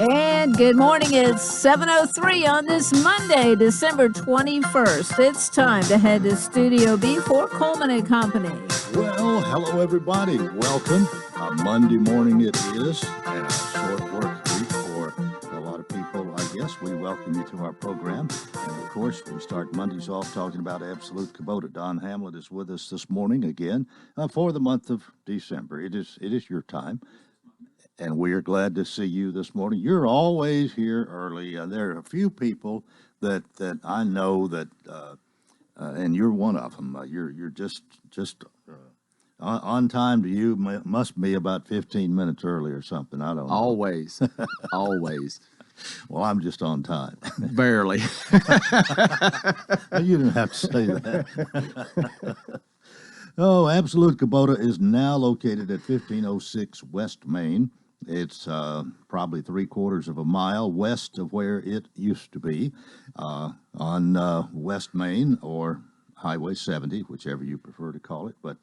And good morning. It's 7:03 on this Monday, December 21st. It's time to head to Studio B for Coleman and Company. Well, hello, everybody. Welcome. Monday morning it is, and a short work week for a lot of people, I guess. We welcome you to our program. And, of course, we start Mondays off talking about Absolute Kubota. Don Hamlet is with us this morning again for the month of December. It is your time. And we are glad to see you this morning. You're always here early. There are a few people that I know that, and you're one of them. You're just on time to you. Must be about 15 minutes early or something. I don't know. Always, always. Well, I'm just on time. Barely. You didn't have to say that. Oh, Absolute Kubota is now located at 1506 West Main. It's probably 3/4 of a mile west of where it used to be on West Main or Highway 70, whichever you prefer to call it. But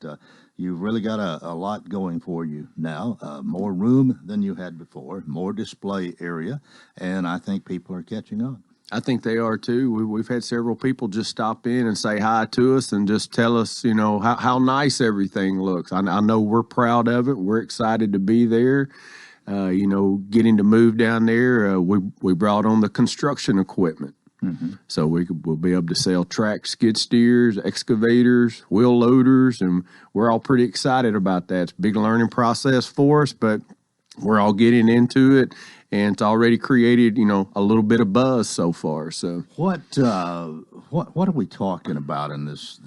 you've really got a lot going for you now. More room than you had before, more display area, and I think people are catching on. I think they are too. We've had several people just stop in and say hi to us and just tell us, how nice everything looks. I know we're proud of it. We're excited to be there. Getting to move down there, we brought on the construction equipment. Mm-hmm. So we'll be able to sell track skid steers, excavators, wheel loaders, and we're all pretty excited about that. It's a big learning process for us, but we're all getting into it, and it's already created, a little bit of buzz so far. So what are we talking about in this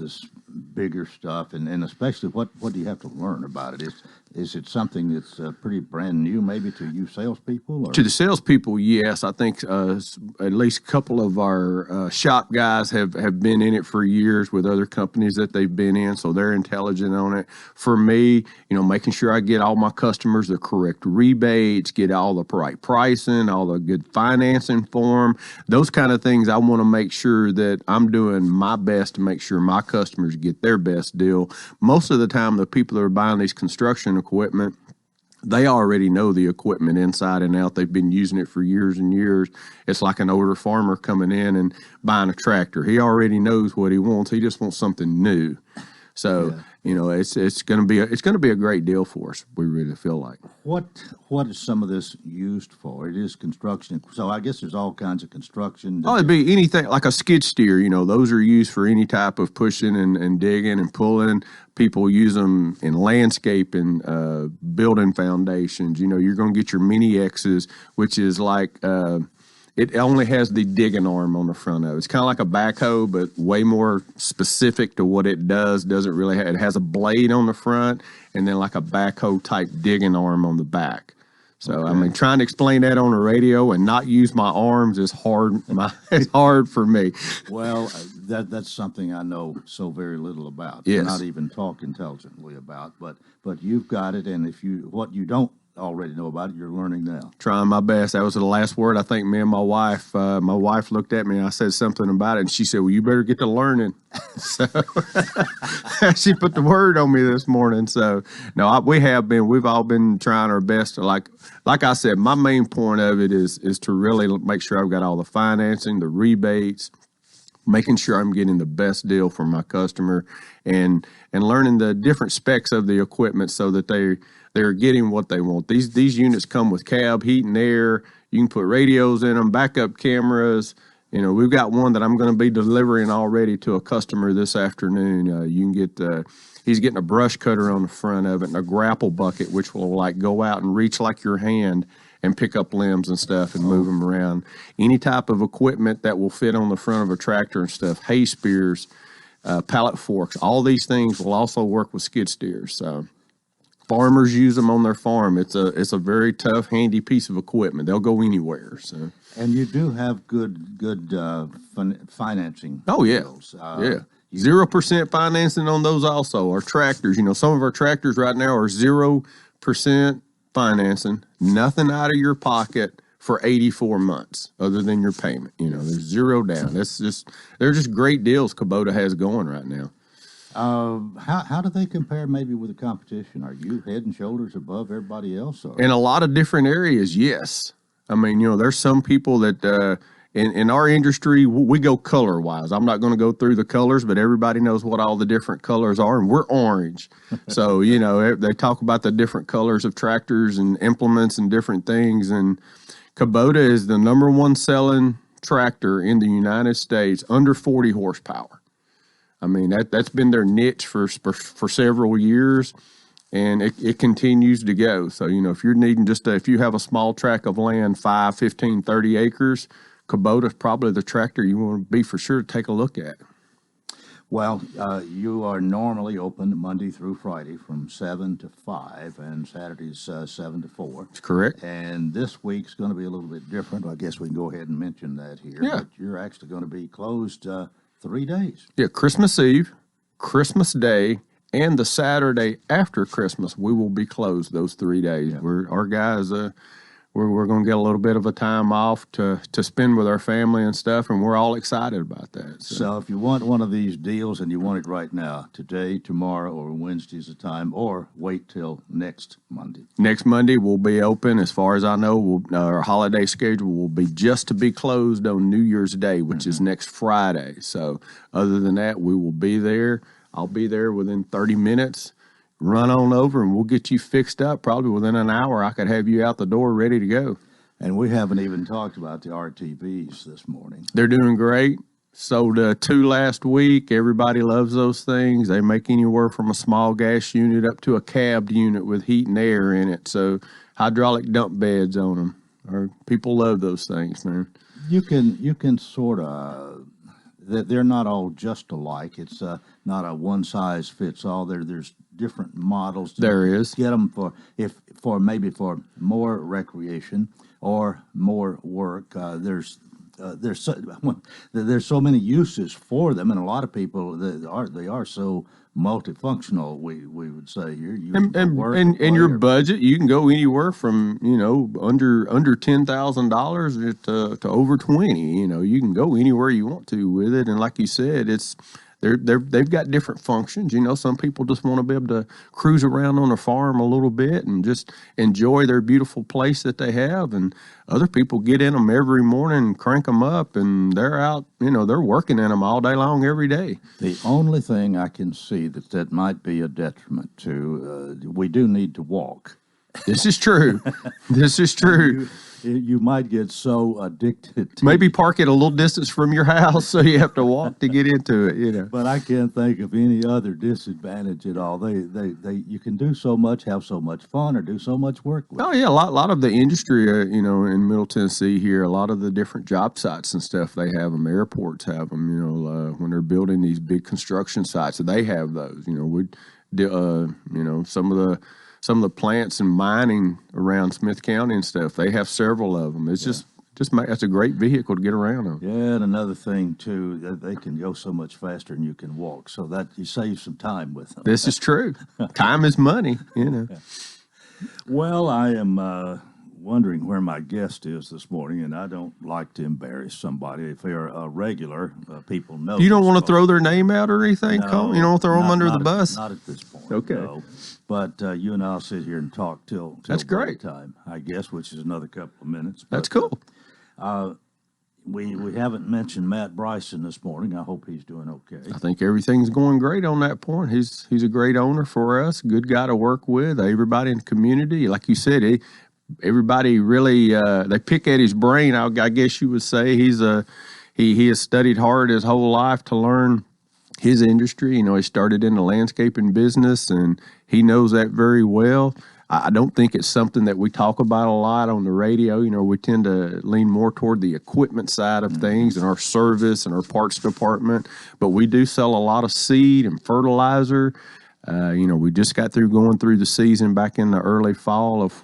bigger stuff, and especially what do you have to learn about it? Is it something that's pretty brand new, maybe to you salespeople? Or? To the salespeople, yes. I think at least a couple of our shop guys have been in it for years with other companies that they've been in, so they're intelligent on it. For me, making sure I get all my customers the correct rebates, get all the right pricing, all the good financing for them, those kind of things. I want to make sure that I'm doing my best to make sure my customers get their best deal. Most of the time, the people that are buying these construction equipment, they already know the equipment inside and out. They've been using it for years and years. It's like an older farmer coming in and buying a tractor. He already knows what he wants. He just wants something new. So, it's going to be a great deal for us. We really feel like. What is some of this used for? It is construction. So I guess there's all kinds of construction. It'd be anything like a skid steer. Those are used for any type of pushing and digging and pulling. People use them in landscaping, building foundations. You're going to get your mini X's, which is like it only has the digging arm on the front of it. It's kind of like a backhoe, but way more specific to what it does. Doesn't really have, it has a blade on the front and then like a backhoe type digging arm on the back. So, okay. Trying to explain that on the radio and not use my arms is hard. It's hard for me. Well, that's something I know so very little about. Yes. Not even talk intelligently about. But you've got it, and what you don't already know about it, you're learning now. Trying my best. That was the last word. I think me and my wife looked at me and I said something about it, and she said, "Well, you better get to learning." So she put the word on me this morning. So no, we've all been trying our best to like I said, my main point of it is to really make sure I've got all the financing, the rebates, making sure I'm getting the best deal for my customer, and learning the different specs of the equipment so that they're getting what they want. These units come with cab, heat and air. You can put radios in them, backup cameras. We've got one that I'm going to be delivering already to a customer this afternoon. You can get he's getting a brush cutter on the front of it and a grapple bucket, which will go out and reach like your hand and pick up limbs and stuff and move them around. Any type of equipment that will fit on the front of a tractor and stuff, hay spears, pallet forks, all these things will also work with skid steers. So farmers use them on their farm. It's a very tough, handy piece of equipment. They'll go anywhere. So. And you do have good financing. Oh yeah, deals. Yeah. 0% financing on those also. Our tractors, some of our tractors right now are 0% financing, nothing out of your pocket for 84 months other than your payment. There's zero down. They're just great deals Kubota has going right now. How do they compare maybe with the competition? Are you head and shoulders above everybody else? Or? In a lot of different areas, yes. I mean, there's some people that in our industry, we go color wise. I'm not going to go through the colors, but everybody knows what all the different colors are, and we're orange. So, they talk about the different colors of tractors and implements and different things. And Kubota is the number one selling tractor in the United States under 40 horsepower. I mean, that's been their niche for several years. And it continues to go. So, if you're needing if you have a small tract of land, 5, 15, 30 acres, Kubota's probably the tractor you want to be for sure to take a look at. Well, you are normally open Monday through Friday from 7 to 5, and Saturday's 7 to 4. That's correct. And this week's going to be a little bit different. I guess we can go ahead and mention that here. Yeah. But you're actually going to be closed 3 days. Yeah, Christmas Eve, Christmas Day, and the Saturday after Christmas, we will be closed those 3 days. Yeah. Our guys, we're going to get a little bit of a time off to spend with our family and stuff, and we're all excited about that. So if you want one of these deals and you want it right now, today, tomorrow, or Wednesday's the time, or wait till next Monday. Next Monday we'll be open. As far as I know, our holiday schedule will be just to be closed on New Year's Day, which is next Friday. So other than that, we will be there. I'll be there within 30 minutes. Run on over and we'll get you fixed up. Probably within an hour, I could have you out the door ready to go. And we haven't even talked about the RTVs this morning. They're doing great. Sold 2 last week. Everybody loves those things. They make anywhere from a small gas unit up to a cabbed unit with heat and air in it. So hydraulic dump beds on them. People love those things, man. You can sort of... They're not all just alike. It's not a one size fits all. There's different models. There is. Get them for maybe more recreation or more work. There's so many uses for them, and a lot of people they are so multifunctional. We would say here. And your budget, you can go anywhere from under $10,000 to over 20. You can go anywhere you want to with it, and like you said, they've got different functions. Some people just want to be able to cruise around on a farm a little bit and just enjoy their beautiful place that they have. And other people get in them every morning and crank them up, and they're out, they're working in them all day long every day. The only thing I can see that might be a detriment to, we do need to walk. This is true. This is true. You might get so addicted to maybe park it a little distance from your house so you have to walk to get into it, But I can't think of any other disadvantage at all. You can do so much, have so much fun, or do so much work with. Oh yeah, a lot of the industry, in Middle Tennessee here, a lot of the different job sites and stuff, they have them. Airports have them. When they're building these big construction sites, they have those. Some of the plants and mining around Smith County and stuff, they have several of them. It's just that's a great vehicle to get around on. Yeah, and another thing too, they can go so much faster than you can walk, so that you save some time with them. This is true. Time is money, Well, I am wondering where my guest is this morning, and I don't like to embarrass somebody. If they're a regular, people know. You don't want to throw their name out or anything, No, Cole? You don't want to throw them under the bus? Not at this point. Okay. No. But you and I'll sit here and talk till That's great. time, I guess, which is another couple of minutes. That's cool. We haven't mentioned Matt Bryson this morning. I hope he's doing okay. I think everything's going great on that point. He's a great owner for us, good guy to work with. Everybody in the community, like you said, everybody really they pick at his brain. I guess you would say he has studied hard his whole life to learn his industry. He started in the landscaping business, and he knows that very well. I don't think it's something that we talk about a lot on the radio. We tend to lean more toward the equipment side of things and our service and our parts department. But we do sell a lot of seed and fertilizer. We just got through going through the season back in the early fall of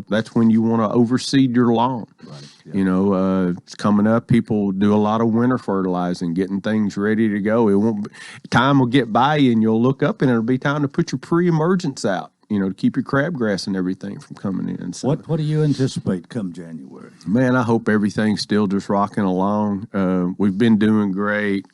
that's when you want to overseed your lawn. Right. Yeah. It's coming up. People do a lot of winter fertilizing, getting things ready to go. Time will get by you, and you'll look up, and it'll be time to put your pre-emergence out. To keep your crabgrass and everything from coming in. So, what do you anticipate come January? Man, I hope everything's still just rocking along. We've been doing great.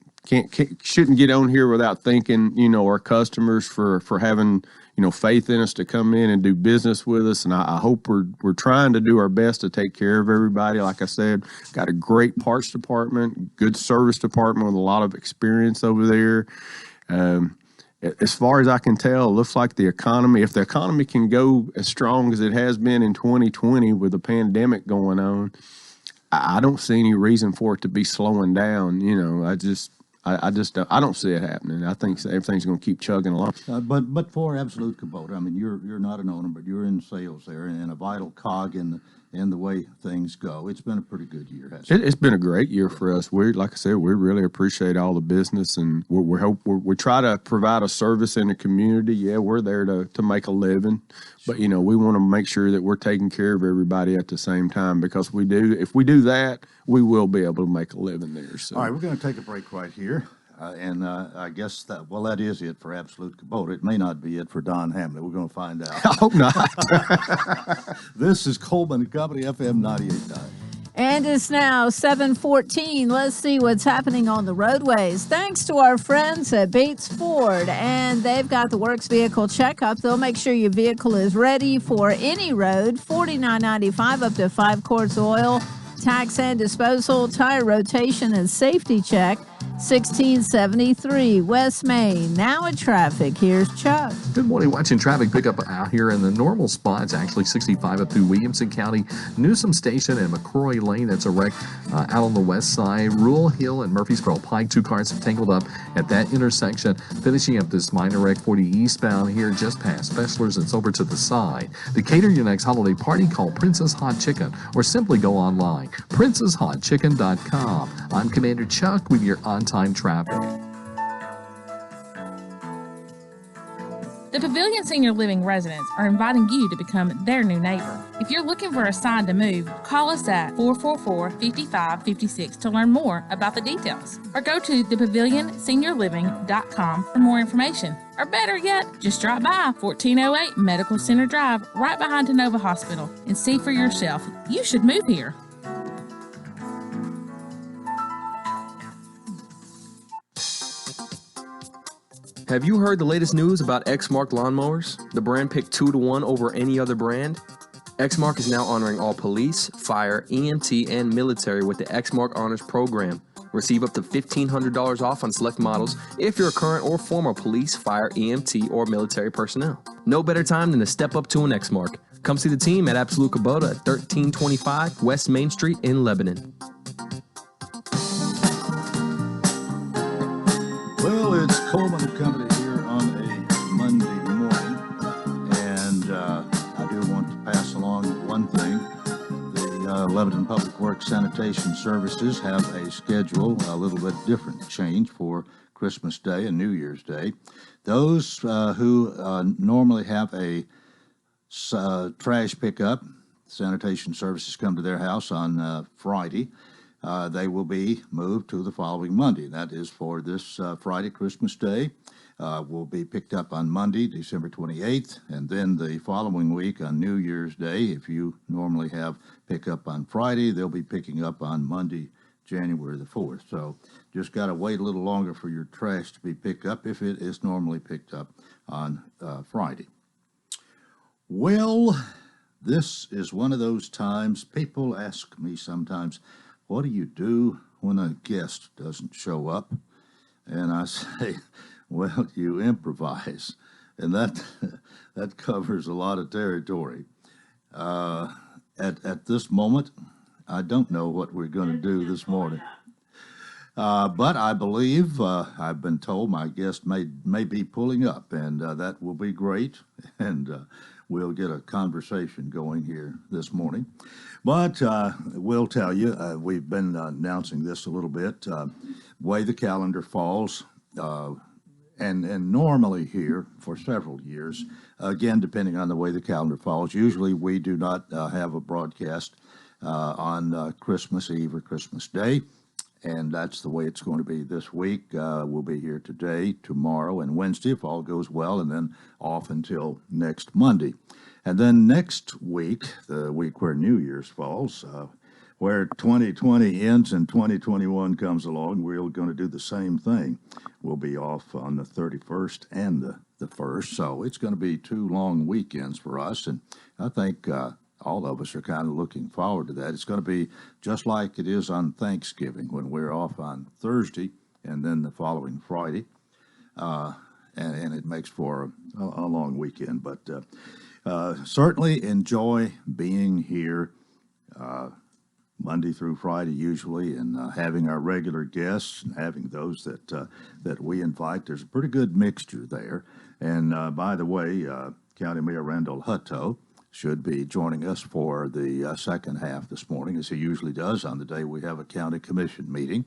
shouldn't get on here without thanking, our customers for having, faith in us to come in and do business with us. And I hope we're trying to do our best to take care of everybody. Like I said, got a great parts department, good service department with a lot of experience over there. As far as I can tell, it looks like the economy, if the economy can go as strong as it has been in 2020 with the pandemic going on, I don't see any reason for it to be slowing down. I don't see it happening. I think everything's going to keep chugging along. But for Absolute Kubota, I mean, you're not an owner, but you're in sales there and a vital cog in the way things go. It's been a pretty good year, hasn't it? It's been a great year for us. Like I said, we really appreciate all the business, and we try to provide a service in the community. Yeah, we're there to make a living, but we want to make sure that we're taking care of everybody at the same time, because if we do that, we will be able to make a living there. So. All right, we're going to take a break right here. I guess that is it for Absolute Kubota. It may not be it for Don Hamlin. We're going to find out. I hope not. This is Coleman and Company, FM 98.9. And it's now 7:14. Let's see what's happening on the roadways. Thanks to our friends at Bates Ford, and they've got the Works Vehicle Checkup. They'll make sure your vehicle is ready for any road. $49.95 up to 5 quarts oil, tax and disposal, tire rotation, and safety check. 1673 West Main. Now in traffic, here's Chuck. Good morning. Watching traffic pick up out here in the normal spots. Actually 65 up through Williamson County, Newsom Station and McCrory Lane. That's a wreck out on the west side. Rural Hill and Murfreesboro Pike. 2 cars have tangled up at that intersection. Finishing up this minor wreck for the eastbound here just past Specialers. It's over to the side. To cater your next holiday party, call Princess Hot Chicken or simply go online. PrincessHotChicken.com. I'm Commander Chuck with your on-time traffic. The Pavilion Senior Living residents are inviting you to become their new neighbor. If you're looking for a sign to move, call us at 444-5556 to learn more about the details. Or go to thepavilionseniorliving.com for more information. Or better yet, just drop by 1408 Medical Center Drive right behind Tenova Hospital and see for yourself. You should move here. Have you heard the latest news about Exmark lawnmowers? The brand picked 2-to-1 over any other brand? Exmark is now honoring all police, fire, EMT, and military with the Exmark Honors Program. Receive up to $1,500 off on select models if you're a current or former police, fire, EMT, or military personnel. No better time than to step up to an Exmark. Come see the team at Absolute Kubota at 1325 West Main Street in Lebanon. Well, it's Coleman and Company here on a Monday morning, and I do want to pass along one thing. The Lebanon Public Works Sanitation Services have a schedule, a little bit different change for Christmas Day and New Year's Day. Those who normally have a trash pickup, sanitation services come to their house on Friday. They will be moved to the following Monday. That is for this Friday, Christmas Day. Will be picked up on Monday, December 28th, and then the following week on New Year's Day. If you normally have pickup on Friday, they'll be picking up on Monday, January the 4th. So just got to wait a little longer for your trash to be picked up if it is normally picked up on Friday. Well, this is one of those times people ask me sometimes, what do you do when a guest doesn't show up? And I say, well, you improvise. And that covers a lot of territory. At this moment, I don't know what we're going to do this morning. But I believe, I've been told my guest may be pulling up, and that will be great. And we'll get a conversation going here this morning. But we'll tell you, we've been announcing this a little bit, way the calendar falls, and normally here for several years, again, depending on the way the calendar falls, usually we do not have a broadcast on Christmas Eve or Christmas Day, and that's the way it's going to be this week. We'll be here today, tomorrow, and Wednesday if all goes well, and then off until next Monday. And then next week, the week where New Year's falls, where 2020 ends and 2021 comes along, we're going to do the same thing. We'll be off on the 31st and the 1st, so it's going to be 2 long weekends for us, and I think all of us are kind of looking forward to that. It's going to be just like it is on Thanksgiving when we're off on Thursday and then the following Friday, and it makes for a long weekend, but certainly enjoy being here Monday through Friday usually, and having our regular guests and having those that we invite. There's a pretty good mixture there. And by the way, County Mayor Randall Hutto should be joining us for the second half this morning, as he usually does on the day we have a county commission meeting.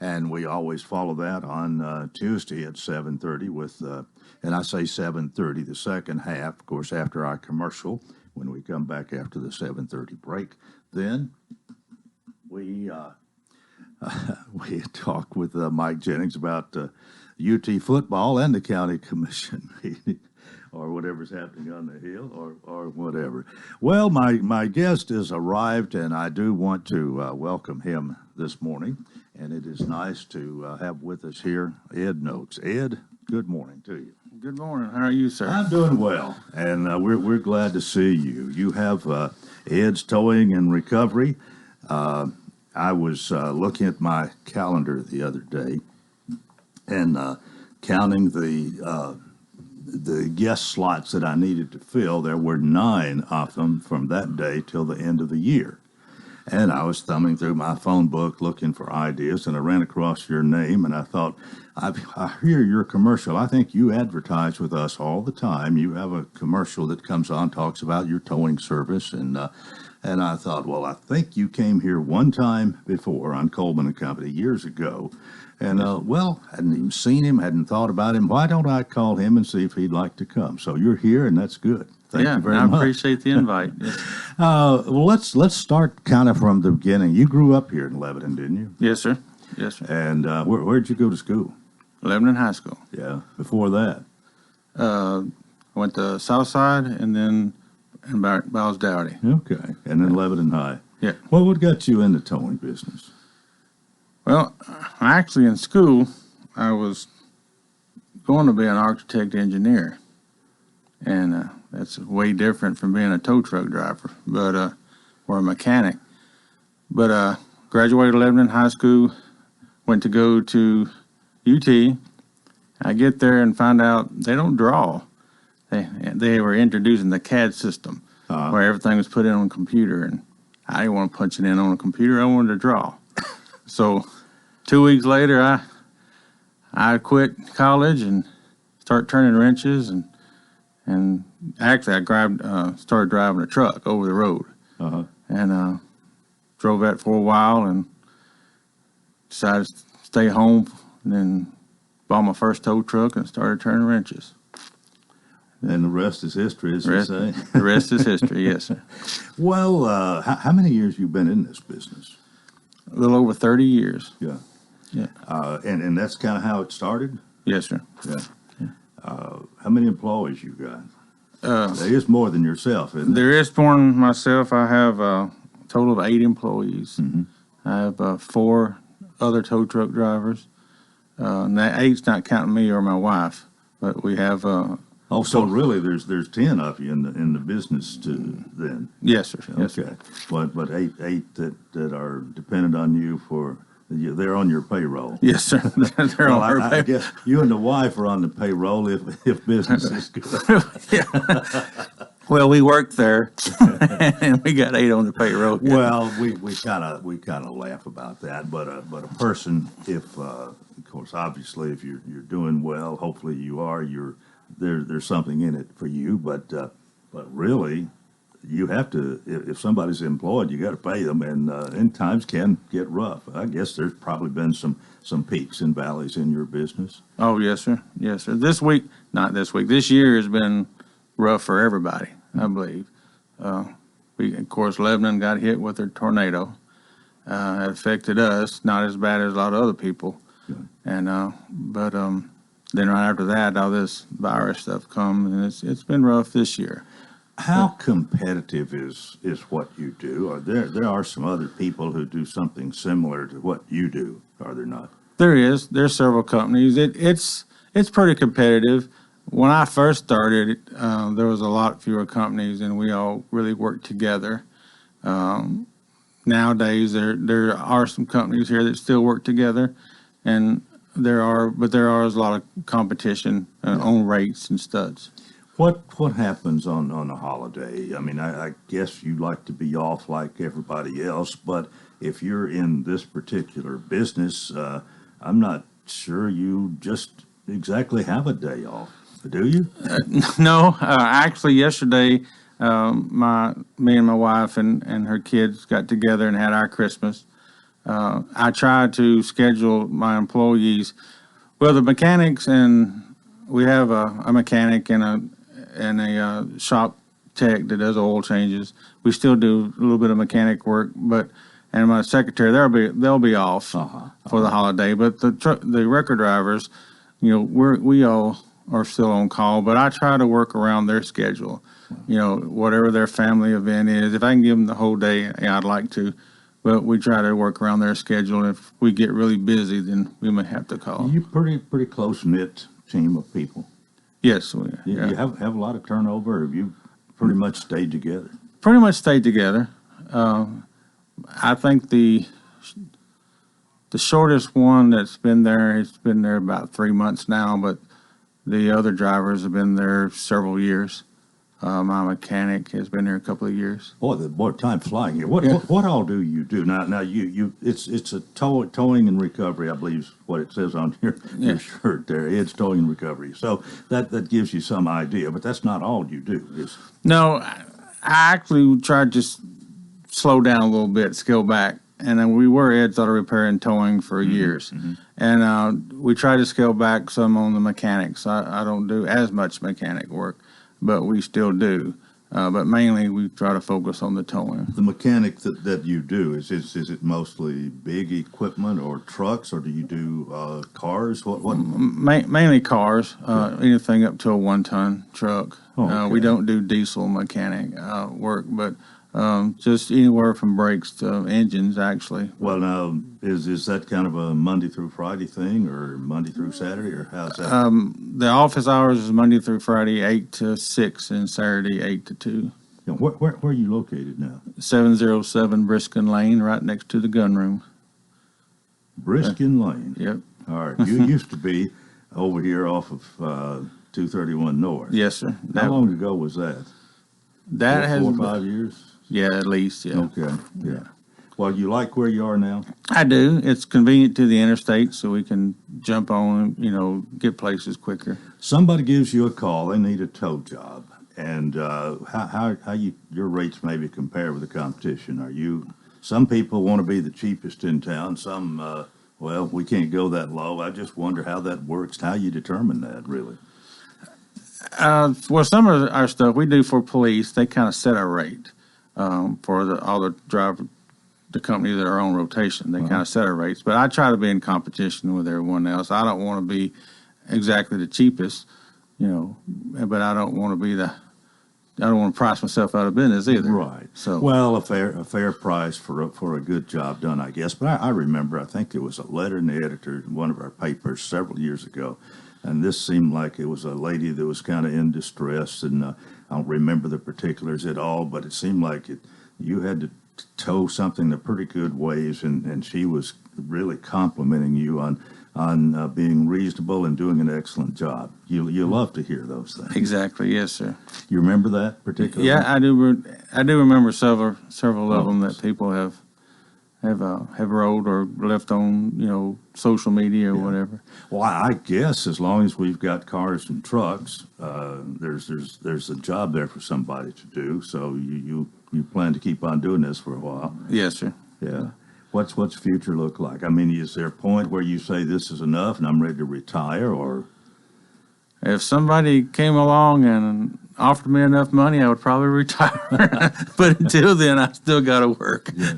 And we always follow that on Tuesday at 7:30 with, and I say 7:30, the second half, of course, after our commercial, when we come back after the 7:30 break. Then we talk with Mike Jennings about UT football and the county commission meeting, or whatever's happening on the Hill, or whatever. Well, my guest has arrived, and I do want to welcome him this morning. And it is nice to have with us here Ed Noakes. Ed, good morning to you. Good morning. How are you, sir? I'm doing well, and we're glad to see you. You have Ed's Towing and Recovery. I was looking at my calendar the other day and counting the guest slots that I needed to fill. There were 9 of them from that day till the end of the year. And I was thumbing through my phone book looking for ideas, and I ran across your name, and I thought, I hear your commercial. I think you advertise with us all the time. You have a commercial that comes on, talks about your towing service, and I thought, well, I think you came here one time before on Coleman and Company years ago, and hadn't even seen him, hadn't thought about him. Why don't I call him and see if he'd like to come? So you're here, and that's good. Thank you very much. I appreciate the invite. Yes. Well, let's start kind of from the beginning. You grew up here in Lebanon, didn't you? Yes, sir. Yes, sir. And where'd you go to school? Lebanon High School. Yeah. Before that? I went to Southside and then in Bowles Dowdy. Okay. And then Lebanon High. Yeah. Well, what got you in the towing business? Well, actually in school, I was going to be an architect engineer. And that's way different from being a tow truck driver, or a mechanic. But graduated Lebanon High School, went to go to UT. I get there and find out they don't draw. They were introducing the CAD system, where everything was put in on a computer, and I didn't want to punch it in on a computer. I wanted to draw. So 2 weeks later, I quit college and started turning wrenches, and actually, I started driving a truck over the road, and drove that for a while, and decided to stay home, and then bought my first tow truck and started turning wrenches. And the rest is history, as you say. The rest is history, yes, sir. Well, how many years you been in this business? A little over 30 years. Yeah. Yeah. And that's kind of how it started? Yes, sir. Yeah. How many employees you got? There is more than yourself, isn't there? There is more than myself. I have a total of 8 employees. Mm-hmm. I have 4 other tow truck drivers. And that 8's not counting me or my wife, but we have. So really, there's 10 of you in the business too. Then. Yes, sir. Okay. Yes, sir. But eight that are dependent on you for. They're on your payroll. Yes, sir. They're on our payroll. I guess you and the wife are on the payroll if business is good. Yeah. Well, we worked there, and we got 8 on the payroll. Well, we kind of laugh about that, but a person, if of course, obviously, if you're doing well, hopefully you are. There's something in it for you, but really. You have to, if somebody's employed, you got to pay them, and times can get rough. I guess there's probably been some peaks and valleys in your business. Oh, yes, sir. Yes, sir. This year has been rough for everybody, I believe. Of course, Lebanon got hit with a tornado. It affected us, not as bad as a lot of other people. Yeah. And then right after that, all this virus stuff comes, and it's been rough this year. How competitive is what you do? Or there are some other people who do something similar to what you do, are there not? There's several companies. It's pretty competitive. When I first started, there was a lot fewer companies, and we all really worked together. Nowadays, there are some companies here that still work together, and there are a lot of competition on rates and studs. What happens on a holiday? I mean, I guess you like to be off like everybody else, but if you're in this particular business, I'm not sure you just exactly have a day off. Do you? No, actually, yesterday, me and my wife and her kids got together and had our Christmas. I tried to schedule my employees. Well, the mechanics, and we have a mechanic and a shop tech that does oil changes. We still do a little bit of mechanic work, and my secretary, they'll be off for the holiday. But the record drivers, we all are still on call, but I try to work around their schedule. Whatever their family event is, if I can give them the whole day, I'd like to. But we try to work around their schedule. If we get really busy, then we may have to call. You pretty close knit team of people. Yes, You have a lot of turnover. Or have you pretty much stayed together? Pretty much stayed together. I think the shortest one that's been there, it's been there about 3 months now, but the other drivers have been there several years. My mechanic has been there a couple of years. Boy, time flying here. What all do you do now? It's a towing and recovery, I believe is what it says on your shirt there. It's towing and recovery. So that gives you some idea, but that's not all you do. No, I actually tried to slow down a little bit, scale back, and then we were Ed's Auto Repair and Towing for years, and we tried to scale back some on the mechanics. I don't do as much mechanic work, but we still do. But mainly we try to focus on the towing. The mechanic that you do, is it mostly big equipment or trucks, or do you do cars? What? Mainly cars, anything up to a 1-ton truck. Okay. We don't do diesel mechanic work, but just anywhere from brakes to engines, actually. Well, now, is that kind of a Monday through Friday thing, or Monday through Saturday, or how's that? The office hours is Monday through Friday, 8 to 6, and Saturday, 8 to 2. Where are you located now? 707 Briskin Lane, right next to the gun room. Briskin Lane? Yep. All right. You used to be over here off of 231 North. Yes, sir. How long ago was that? That has 4 or 5 years? Yeah, at least, yeah. Okay, yeah. Well, you like where you are now? I do. It's convenient to the interstate, so we can jump on, get places quicker. Somebody gives you a call, they need a tow job, and how your rates maybe compare with the competition? Some people want to be the cheapest in town, some, we can't go that low. I just wonder how that works, how you determine that, really. Well, some of our stuff we do for police, they kind of set our rate for all the companies that are on rotation. They kind of set our rates, but I try to be in competition with everyone else. I don't want to be exactly the cheapest, but I don't want to price myself out of business either. Right. So, well, a fair price for a good job done, I guess. But I remember, I think it was a letter in the editor in one of our papers several years ago. And this seemed like it was a lady that was kind of in distress, and I don't remember the particulars at all, but it seemed like you had to tow something a pretty good ways, and she was really complimenting you on being reasonable and doing an excellent job. You love to hear those things. Exactly, yes, sir. You remember that particularly? Yeah, I do. I do remember several of them that people have wrote or left on social media or whatever. Well, I guess as long as we've got cars and trucks, there's a job there for somebody to do. So you plan to keep on doing this for a while. Yes, sir. Yeah. What's the future look like? I mean, is there a point where you say this is enough and I'm ready to retire, or? If somebody came along and offered me enough money, I would probably retire. But until then, I still got to work. Yeah.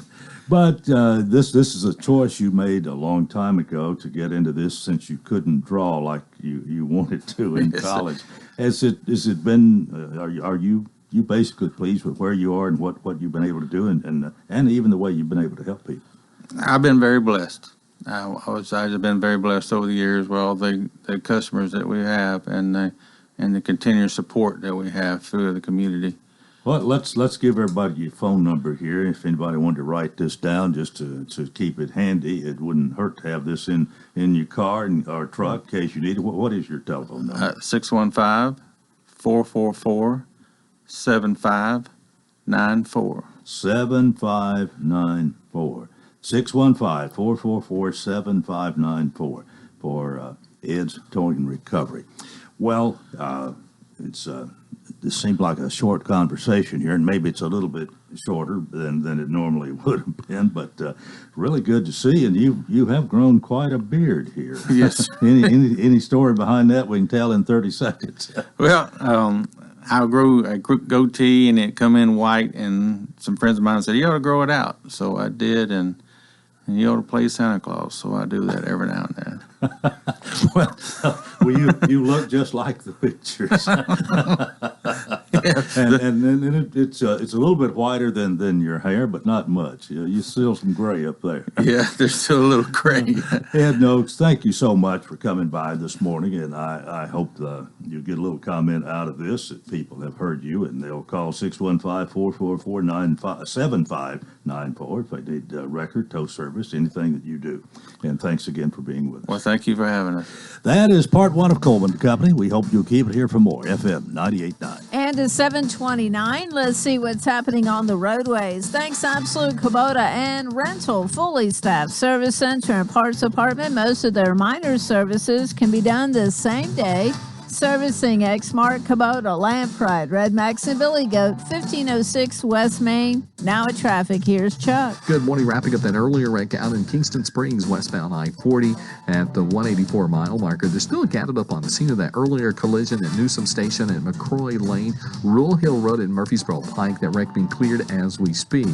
But this is a choice you made a long time ago to get into this, since you couldn't draw like you wanted to in college. Has it been? Are you you basically pleased with where you are and what you've been able to do, and even the way you've been able to help people? I've been very blessed. I've been very blessed over the years with all the customers that we have and the continuous support that we have through the community. Well, let's give everybody your phone number here. If anybody wanted to write this down just to keep it handy, it wouldn't hurt to have this in your car or truck in case you need it. What is your telephone number? 615-444-7594. 7594. 615-444-7594 for Ed's Towing and Recovery. Well, this seemed like a short conversation here, and maybe it's a little bit shorter than it normally would have been, but really good to see. And you have grown quite a beard here. Yes. any story behind that we can tell in 30 seconds? Well, I grew a goatee, and it come in white, and some friends of mine said, you ought to grow it out. So I did, and you ought to play Santa Claus. So I do that every now and then. Well, you look just like the pictures. and it's a little bit whiter than your hair, but not much. You still some gray up there. Yeah, there's still a little gray. Ed Noakes, thank you so much for coming by this morning, and I hope you get a little comment out of this that people have heard you, and they'll call 615-444-7594 if they need record, tow service, anything that you do. And thanks again for being with us. Well, thank you for having us. That is part one of Coleman Company. We hope you'll keep it here for more. FM 98.9. And it's 7:29. Let's see what's happening on the roadways. Thanks, Absolute Kubota and Rental, fully staffed service center and parts department. Most of their minor services can be done the same day. Servicing Exmark, Kubota, Lampride, Red Max, and Billy Goat, 1506 West Main. Now at traffic, here's Chuck. Good morning. Wrapping up that earlier wreck out in Kingston Springs, westbound I-40 at the 184 mile marker. They're still gathered up on the scene of that earlier collision at Newsom Station and McCrory Lane, Rural Hill Road and Murfreesboro Pike. That wreck being cleared as we speak.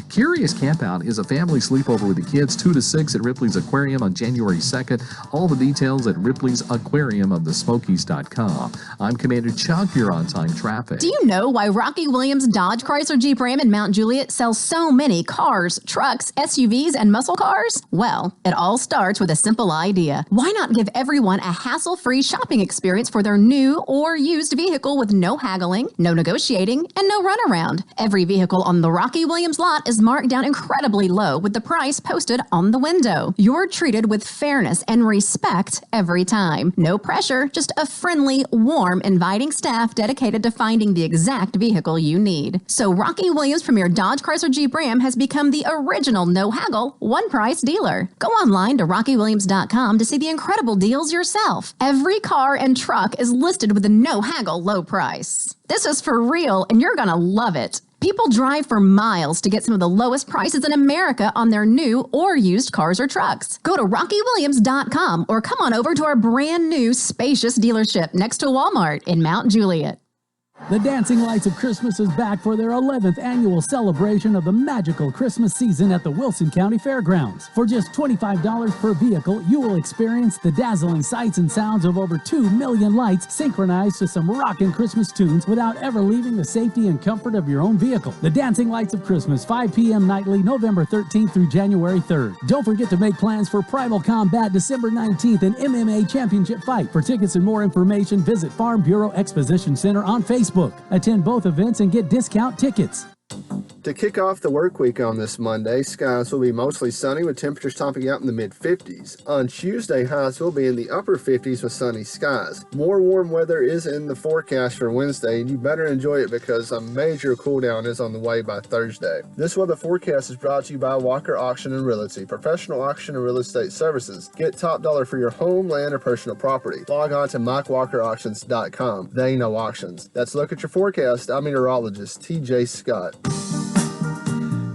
Curious Campout is a family sleepover with the kids 2 to 6 at Ripley's Aquarium on January 2nd. All the details at Ripley's Aquarium of the Smokies.com. I'm Commander Chuck. You're on time traffic. Do you know why Rocky Williams Dodge Chrysler Jeep Ram in Mount Juliet sells so many cars, trucks, SUVs, and muscle cars? Well, it all starts with a simple idea. Why not give everyone a hassle-free shopping experience for their new or used vehicle with no haggling, no negotiating, and no runaround? Every vehicle on the Rocky Williams lot is marked down incredibly low with the price posted on the window. You're treated with fairness and respect every time. No pressure, just a friendly, warm, inviting staff dedicated to finding the exact vehicle you need. So Rocky Williams Premier Dodge Chrysler Jeep Ram has become the original no-haggle, one-price dealer. Go online to RockyWilliams.com to see the incredible deals yourself. Every car and truck is listed with a no-haggle low price. This is for real, and you're gonna love it. People drive for miles to get some of the lowest prices in America on their new or used cars or trucks. Go to RockyWilliams.com or come on over to our brand new spacious dealership next to Walmart in Mount Juliet. The Dancing Lights of Christmas is back for their 11th annual celebration of the magical Christmas season at the Wilson County Fairgrounds. For just $25 per vehicle, you will experience the dazzling sights and sounds of over 2 million lights synchronized to some rockin' Christmas tunes without ever leaving the safety and comfort of your own vehicle. The Dancing Lights of Christmas, 5 p.m. nightly, November 13th through January 3rd. Don't forget to make plans for Primal Combat December 19th and MMA Championship Fight. For tickets and more information, visit Farm Bureau Exposition Center on Facebook. Attend both events and get discount tickets. To kick off the work week on this Monday, skies will be mostly sunny with temperatures topping out in the mid-50s. On Tuesday, highs will be in the upper 50s with sunny skies. More warm weather is in the forecast for Wednesday, and you better enjoy it because a major cool down is on the way by Thursday. This weather forecast is brought to you by Walker Auction and Realty, professional auction and real estate services. Get top dollar for your home, land, or personal property. Log on to MikeWalkerAuctions.com. They know auctions. Let's look at your forecast. I'm meteorologist TJ Scott.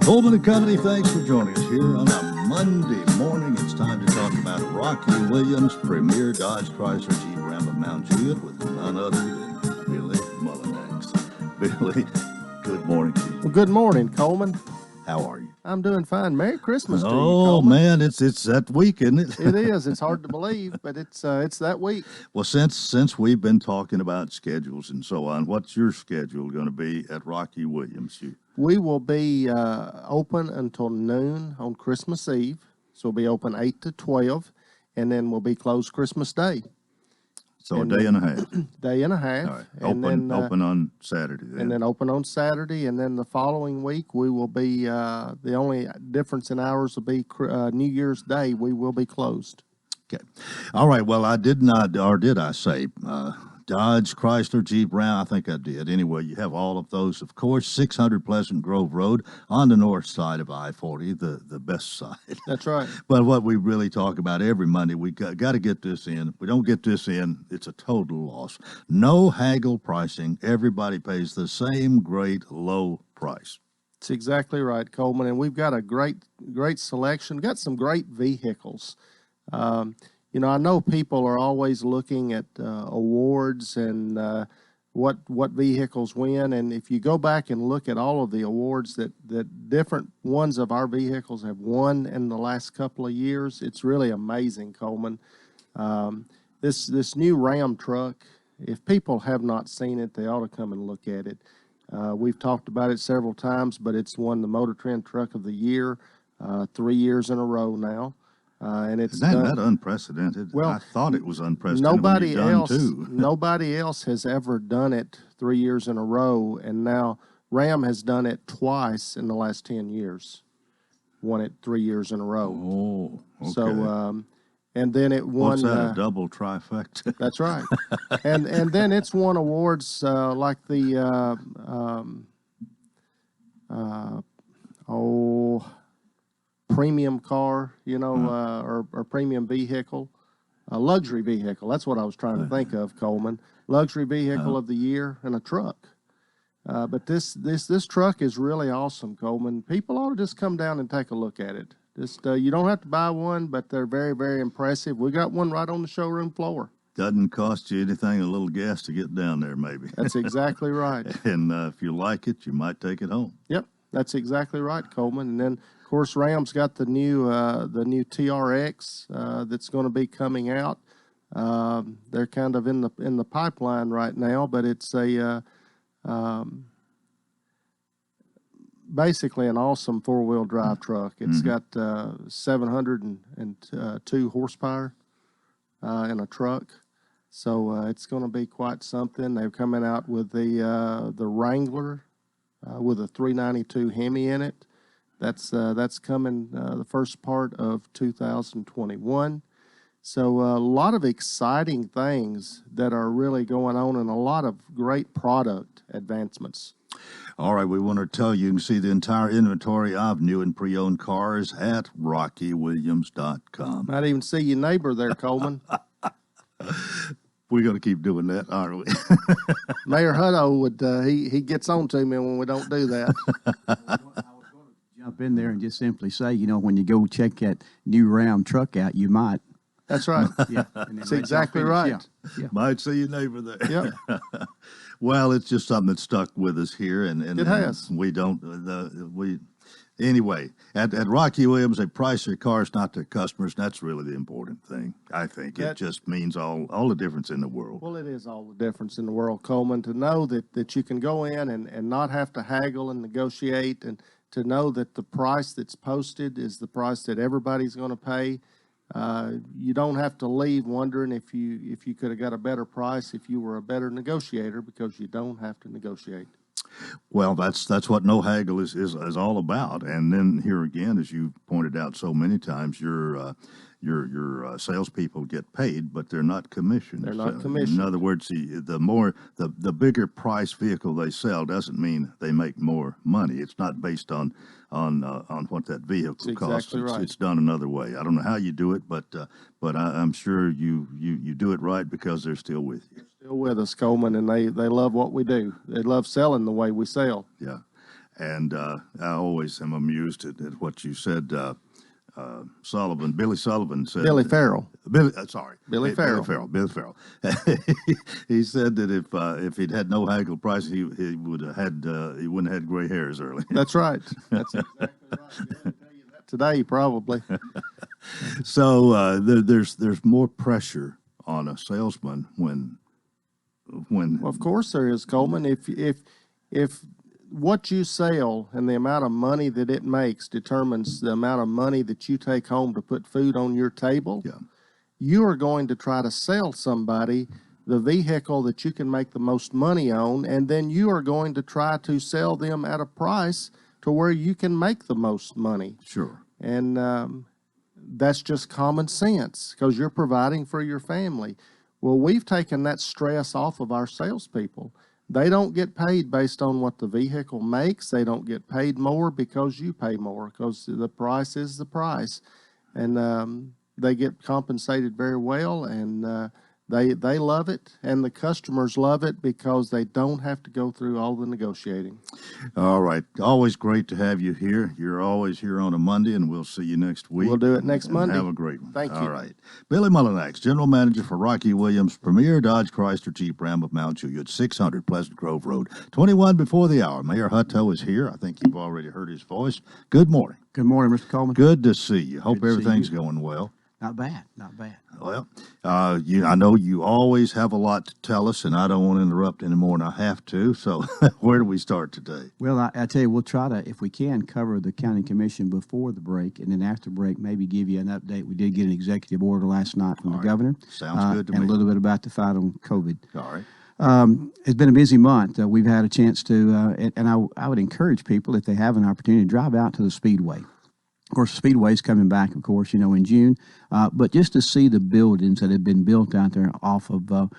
Coleman & Company, thanks for joining us here on a Monday morning. It's time to talk about Rocky Williams, Premier Dodge Chrysler Jeep Ram of Mount Juliet with none other than Billy Mullinax. Billy, good morning to you. Well, good morning, Coleman. How are you? I'm doing fine. Merry Christmas to you, Oh Coleman. man, it's that week, isn't it? It is. It's hard to believe, but it's that week. Well, since we've been talking about schedules and so on, what's your schedule going to be at Rocky Williams? We will be open until noon on Christmas Eve. So we'll be open 8 to 12, and then we'll be closed Christmas Day. So a day and a half. Day and a half. All right. And Open on Saturday then. And then open on Saturday, and then the following week we will be, the only difference in hours will be New Year's Day. We will be closed. Okay. All right. Well, I did not, or did I say, Dodge, Chrysler, Jeep, Ram? I think I did. Anyway, you have all of those, of course. 600 Pleasant Grove Road on the north side of I-40, the best side. That's right. But what we really talk about every Monday, we got to get this in. If we don't get this in, it's a total loss. No haggle pricing. Everybody pays the same great low price. That's exactly right, Coleman. And we've got a great selection. We've got some great vehicles. You know, I know people are always looking at awards and what vehicles win. And if you go back and look at all of the awards that different ones of our vehicles have won in the last couple of years, it's really amazing, Coleman. This new Ram truck, if people have not seen it, they ought to come and look at it. We've talked about it several times, but it's won the Motor Trend Truck of the Year 3 years in a row now. And it's Isn't that unprecedented? Well, I thought it was unprecedented. Nobody else has ever done it 3 years in a row, and now Ram has done it twice in the last 10 years. Won it 3 years in a row. Oh, okay. So, and then it won. What's that? A double trifecta? That's right. and then it's won awards like the premium car, you know, or premium vehicle, luxury vehicle. That's what I was trying to think of, Coleman. Luxury vehicle of the year and a truck. But this truck is really awesome, Coleman. People ought to just come down and take a look at it. Just you don't have to buy one, but they're very, very impressive. We got one right on the showroom floor. Doesn't cost you anything, a little gas to get down there, maybe. That's exactly right. And if you like it, you might take it home. Yep, that's exactly right, Coleman. And then, of course, Ram's got the new TRX that's going to be coming out. They're kind of in the pipeline right now, but it's a basically an awesome four-wheel drive truck. It's got 702 horsepower in a truck, so it's going to be quite something. They're coming out with the Wrangler with a 392 Hemi in it. That's coming the first part of 2021. So a lot of exciting things that are really going on, and a lot of great product advancements. All right, we want to tell you can see the entire inventory of new and pre-owned cars at RockyWilliams.com. Might even see your neighbor there, Coleman. We're going to keep doing that, aren't we? Mayor Hutto would he gets on to me when we don't do that. I was going to jump in there and just simply say, you know, when you go check that new Ram truck out, you might. That's right. Yeah, that's exactly right. Yeah. Might see your neighbor there. Yep. Well, it's just something that stuck with us here, and it has. We don't anyway. At Rocky Williams, they price their cars not their customers. And that's really the important thing. I think it just means all the difference in the world. Well, it is all the difference in the world, Coleman. To know that you can go in and not have to haggle and negotiate, and to know that the price that's posted is the price that everybody's going to pay. You don't have to leave wondering if you could have got a better price if you were a better negotiator, because you don't have to negotiate. Well, that's what no haggle is all about. And then here again, as you pointed out so many times, your salespeople get paid, but they're not commissioned. They're not commissioned. In other words, the bigger price vehicle they sell doesn't mean they make more money. It's not based on what that vehicle costs. Exactly right. It's done another way. I don't know how you do it, but I'm sure you do it right because they're still with you. They're still with us, Coleman, and they love what we do. They love selling the way we sell. Yeah, and I always am amused at what you said. Billy Sullivan said. Billy Farrell. Billy Farrell. Billy Farrell. He said that if he'd had no haggle price, he would have had he wouldn't have had gray hairs early. That's right. That's exactly right. Today, probably. So there's more pressure on a salesman when. Well, of course there is, Coleman. If what you sell and the amount of money that it makes determines the amount of money that you take home to put food on your table, you are going to try to sell somebody the vehicle that you can make the most money on, and then you are going to try to sell them at a price to where you can make the most money. Sure. And that's just common sense because you're providing for your family. Well, we've taken that stress off of our salespeople. They don't get paid based on what the vehicle makes. They don't get paid more because you pay more, because the price is the price. And they get compensated very well, and they love it, and the customers love it because they don't have to go through all the negotiating. All right. Always great to have you here. You're always here on a Monday, and we'll see you next week. We'll do it next Monday. Have a great one. Thank you. All right. Billy Mullinax, General Manager for Rocky Williams, Premier Dodge Chrysler Jeep Ram of Mount Juliet, 600 Pleasant Grove Road, 21 before the hour. Mayor Hutto is here. I think you've already heard his voice. Good morning. Good morning, Mr. Coleman. Good to see you. Hope Good to see everything's you. going well. Not bad, not bad. Well, I know you always have a lot to tell us, and I don't want to interrupt anymore than I have to. So where do we start today? Well, I tell you, we'll try to, if we can, cover the county commission before the break, and then after break, maybe give you an update. We did get an executive order last night from the governor. Sounds good to me. And a little bit about the fight on COVID. All right. It's been a busy month. We've had a chance to, and I would encourage people, if they have an opportunity, to drive out to the Speedway. Of course, Speedway's coming back, of course, in June. But just to see the buildings that have been built out there off of,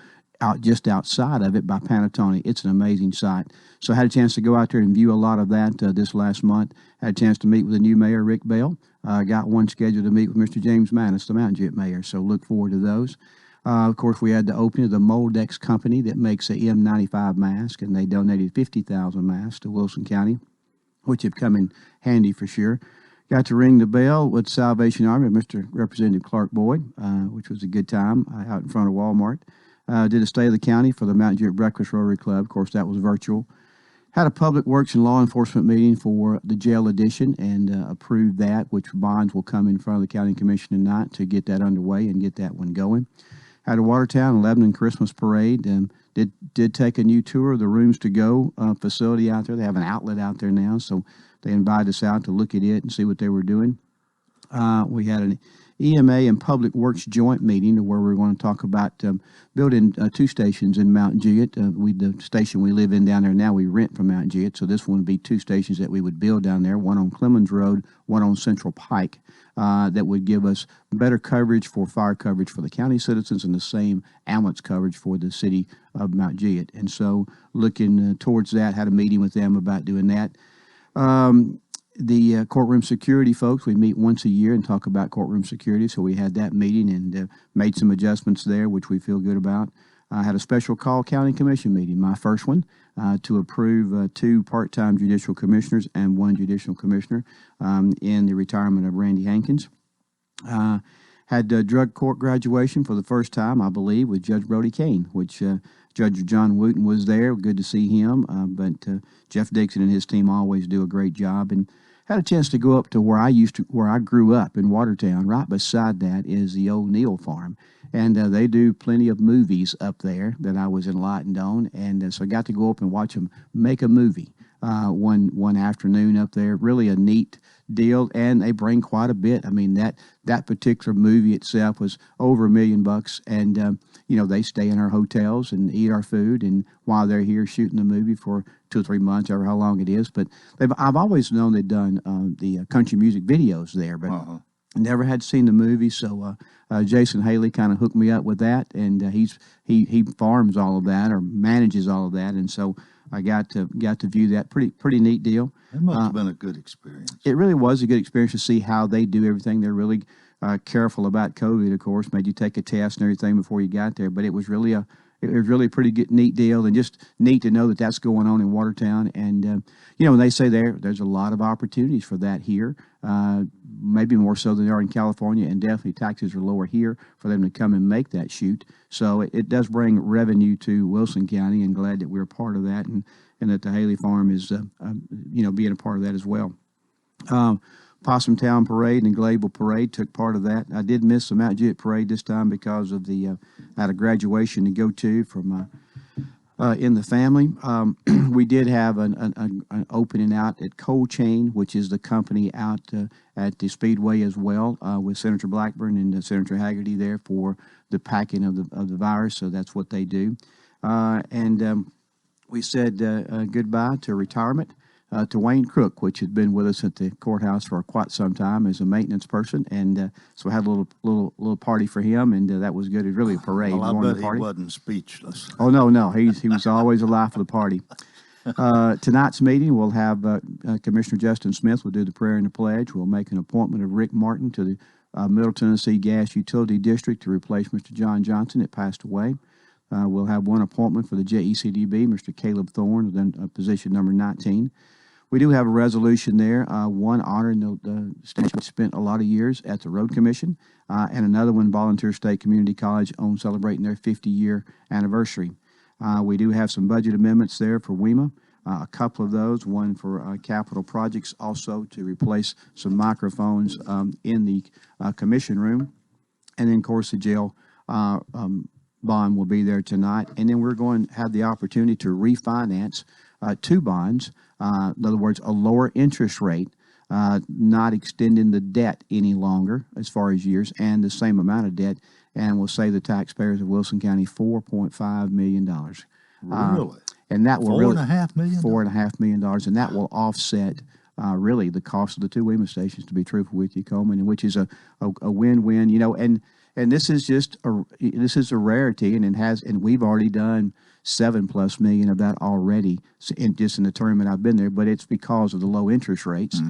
just outside of it by Panettone, it's an amazing sight. So I had a chance to go out there and view a lot of that this last month. Had a chance to meet with the new mayor, Rick Bell. Got one scheduled to meet with Mr. James Maness, the Mountain Juliet mayor. So look forward to those. Of course, we had the opening of the Moldex company that makes a M95 mask, and they donated 50,000 masks to Wilson County, which have come in handy for sure. Got to ring the bell with Salvation Army, Mr. Representative Clark Boyd, which was a good time out in front of Walmart. Did a State of the County for the Mountain Juliet Breakfast Rotary Club. Of course, that was virtual. Had a Public Works and Law Enforcement meeting for the jail edition and approved that, which bonds will come in front of the County Commission tonight to get that underway and get that one going. Had a Watertown Lebanon Christmas Parade. Did take a new tour of the Rooms to Go facility out there. They have an outlet out there now, so they invited us out to look at it and see what they were doing. We had an EMA and Public Works joint meeting where we were going to talk about building 2 stations in Mount Juliet. The station we live in down there now, we rent from Mount Juliet, so this one would be 2 stations that we would build down there, one on Clemens Road, one on Central Pike, that would give us better coverage for fire coverage for the county citizens and the same ambulance coverage for the city of Mount Juliet. And so looking towards that, had a meeting with them about doing that. The courtroom security folks, we meet once a year and talk about courtroom security. So we had that meeting and made some adjustments there, which we feel good about. I had a special call county commission meeting, my first one, to approve 2 part-time judicial commissioners and 1 judicial commissioner in the retirement of Randy Hankins. Had drug court graduation for the first time, I believe, with Judge Brody Kane, which Judge John Wooten was there. Good to see him. But Jeff Dixon and his team always do a great job. And had a chance to go up to where I grew up in Watertown. Right beside that is the old Neal Farm. And they do plenty of movies up there that I was enlightened on. And so I got to go up and watch them make a movie one afternoon up there. Really a neat deal, and they bring quite a bit. I mean, that particular movie itself was over $1 million, and they stay in our hotels and eat our food, and while they're here shooting the movie for 2 or 3 months, or how long it is. But I've always known they've done the country music videos there, but never had seen the movie. So Jason Haley kind of hooked me up with that, and he farms all of that or manages all of that, and so I got to view that. Pretty neat deal. It must have been a good experience. It really was a good experience to see how they do everything. They're really careful about COVID, of course. Made you take a test and everything before you got there. But it was really it was really a pretty good, neat deal, and just neat to know that that's going on in Watertown. And when they say there's a lot of opportunities for that here, maybe more so than there are in California, and definitely taxes are lower here for them to come and make that shoot. So it does bring revenue to Wilson County, and glad that we're a part of that, and that the Haley Farm is being a part of that as well. Possum Town Parade and Gladeville Parade took part of that. I did miss the Mount Juliet Parade this time because of I had a graduation to go to from in the family. We did have an opening out at Cold Chain, which is the company out at the Speedway as well, with Senator Blackburn and Senator Haggerty there for the packing of the virus. So that's what they do. We said goodbye to retirement. To Wayne Crook, which had been with us at the courthouse for quite some time as a maintenance person, and so I had a little party for him, and that was good. It was really a parade. Well, I bet he wasn't speechless. Oh no, he was always the life of the party. Tonight's meeting, we'll have Commissioner Justin Smith will do the prayer and the pledge. We'll make an appointment of Rick Martin to the Middle Tennessee Gas Utility District to replace Mr. John Johnson that passed away. We'll have one appointment for the JECDB, Mr. Caleb Thorne, then position number 19. We do have a resolution there, one honoring the station spent a lot of years at the Road Commission, and another one, Volunteer State Community College, on celebrating their 50-year anniversary. We do have some budget amendments there for WEMA, a couple of those, one for capital projects, also to replace some microphones in the commission room. And then, of course, the jail bond will be there tonight. And then we're going to have the opportunity to refinance two bonds. In other words, a lower interest rate, not extending the debt any longer as far as years, and the same amount of debt, and will save the taxpayers of Wilson County $4.5 million. Really? And that will $4.5 million? $4.5 million, and that will offset really the cost of the two WEMA stations, to be truthful with you, Coleman, and which is a win-win, and this is just a rarity, and we've already done $7+ million of that already, in the tournament I've been there. But it's because of the low interest rates,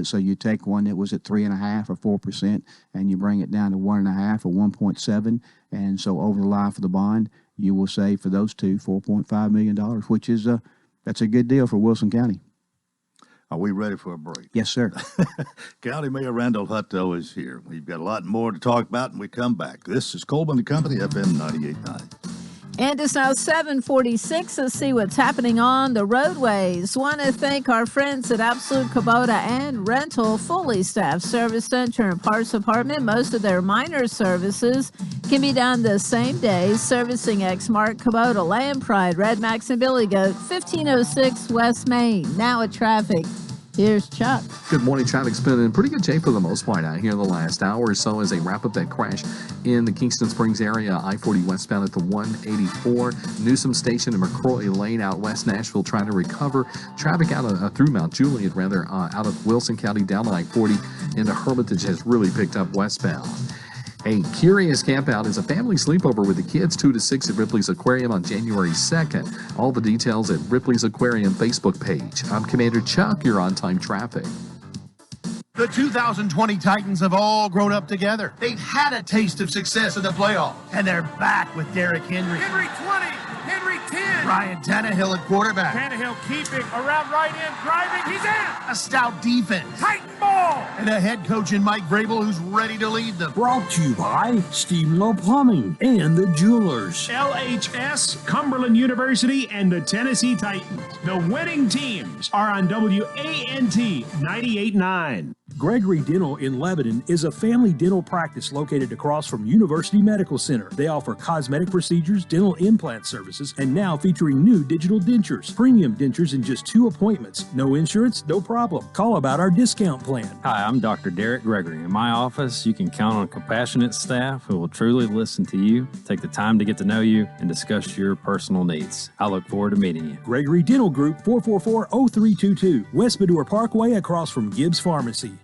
so you take one that was at 3.5% or 4%, and you bring it down to 1.5% or 1.7%, and so over the life of the bond, you will save for those two $4.5 million, which is that's a good deal for Wilson County. Are we ready for a break? Yes, sir. County Mayor Randall Hutto is here. We've got a lot more to talk about when we come back. This is Coleman and Company, FM 98.9. And it's now 7:46. Let's see what's happening on the roadways. Want to thank our friends at Absolute Kubota and Rental, fully staffed service center and parts department. Most of their minor services can be done the same day. Servicing Exmark, Kubota, Land Pride, Red Max, and Billy Goat, 1506 West Main. Now at traffic. Here's Chuck. Good morning. Traffic's been in pretty good shape for the most part out here in the last hour or so as they wrap up that crash in the Kingston Springs area. I-40 westbound at the 184. Newsom Station and McCrory Lane out west Nashville trying to recover. Traffic out through Mount Juliet, out of Wilson County down to I-40 into Hermitage has really picked up westbound. A curious campout is a family sleepover with the kids 2 to 6 at Ripley's Aquarium on January 2nd. All the details at Ripley's Aquarium Facebook page. I'm Commander Chuck. You're on time traffic. The 2020 Titans have all grown up together. They've had a taste of success in the playoffs, and they're back with Derrick Henry. Henry 20, Henry 10. Ryan Tannehill at quarterback. Tannehill keeping around right end, driving, he's in. A stout defense. Titan ball. And a head coach in Mike Vrabel who's ready to lead them. Brought to you by Steve Lowe Plumbing and the Jewelers. LHS, Cumberland University, and the Tennessee Titans. The winning teams are on WANT 98.9. Gregory Dental in Lebanon is a family dental practice located across from University Medical Center. They offer cosmetic procedures, dental implant services, and now featuring new digital dentures. Premium dentures in just 2 appointments. No insurance, no problem. Call about our discount plan. Hi, I'm Dr. Derek Gregory. In my office, you can count on a compassionate staff who will truly listen to you, take the time to get to know you, and discuss your personal needs. I look forward to meeting you. Gregory Dental Group, 444-0322, West Medora Parkway across from Gibbs Pharmacy.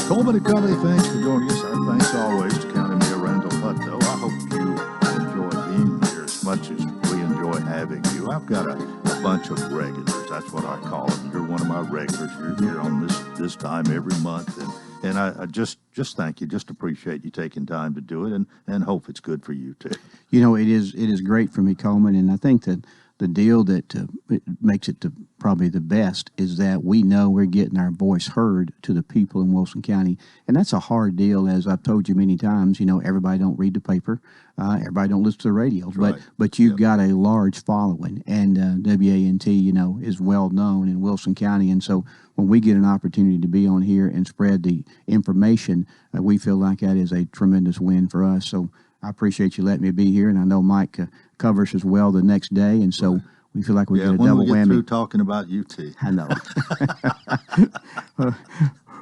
Coleman and Company, thanks for joining us. Our thanks always to County Mayor Randall Hutto. I hope you enjoy being here as much as we enjoy having you. I've got a bunch of regulars. That's what I call them. You're one of my regulars. You're here on this time every month, and And I just thank you, just appreciate you taking time to do it, and hope it's good for you too. You know, it is great for me, Coleman, and I think that the deal that it makes it to probably the best is that we know we're getting our voice heard to the people in Wilson County, and that's a hard deal. As I've told you many times, you know, everybody don't read the paper, everybody don't listen to the radio, Right. but you've got a large following, and WANT, you know, is well known in Wilson County, and so when we get an opportunity to be on here and spread the information, we feel like that is a tremendous win for us. So I appreciate you letting me be here, and I know Mike covers as well the next day, and so we feel like we get a when double we get whammy. through talking about UT. I know.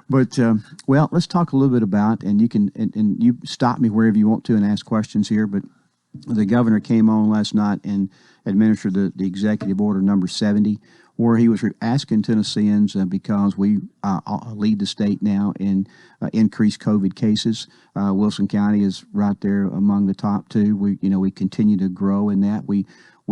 But well, let's talk a little bit about, and you can and you stop me wherever you want to and ask questions here. But the governor came on last night and administered the executive order number 70, where he was asking Tennesseans because we lead the state now in increased COVID cases. Wilson County is right there among the top two. We continue to grow in that. We